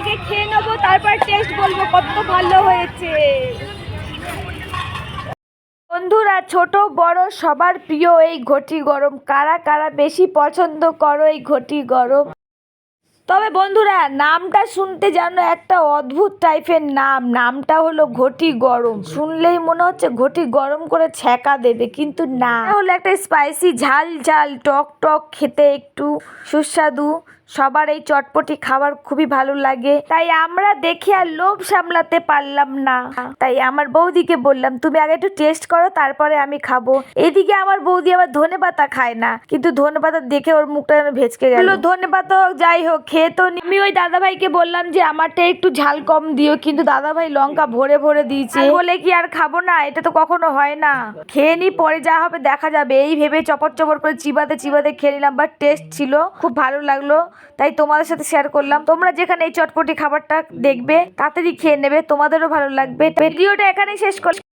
আগে খেয়ে নেবো, তারপর টেস্ট বলবো কত ভালো হয়েছে। বন্ধুরা, ছোট বড় সবার প্রিয় এই ঘটি গরম। কারা কারা বেশি পছন্দ করো এই ঘটি গরম? তবে বন্ধুরা, নামটা শুনতে যেন একটা অদ্ভুত টাইপের নামটা হলো ঘটি গরম। শুনলেই মনে হচ্ছে ঘটি গরম করে ছ্যাঁকা দেবে, কিন্তু না, হলো একটা স্পাইসি ঝাল ঝাল টক টক, খেতে একটু সুস্বাদু। সবার এই চটপটি খাবার খুবই ভালো লাগে, তাই আমরা দেখে আর লোভ সামলাতে পারলাম না। তাই আমার বৌদিকে বললাম, তুমি আগে একটু টেস্ট করো, তারপরে আমি খাবো। এদিকে আমার বৌদি আবার ধনেপাতা খায় না, কিন্তু ধনেপাতা দেখে ওর মুখটা যেন ভেঁচকে গেল। ধনেপাতা হোক যাই হোক, খেয়ে তো আমি ওই দাদাভাইকে বললাম যে আমারটা একটু ঝাল কম দিও, কিন্তু দাদাভাই লঙ্কা ভরে ভরে দিয়েছে। বলে কি আর খাবো না? এটা তো কখনো হয় না। খেয়ে নি, পরে যা হবে দেখা যাবে, এই ভেবে চপর চপর করে চিবাতে চিবাতে খেয়ে নিলাম। বাট টেস্ট ছিল, খুব ভালো লাগলো, তাই তোমাদের সাথে শেয়ার করলাম। তোমরা যেখানে এই চটপটি খাবারটা দেখবে তাড়াতাড়ি খেয়ে নেবে, তোমাদেরও ভালো লাগবে। ভিডিওটা এখানেই শেষ করলাম।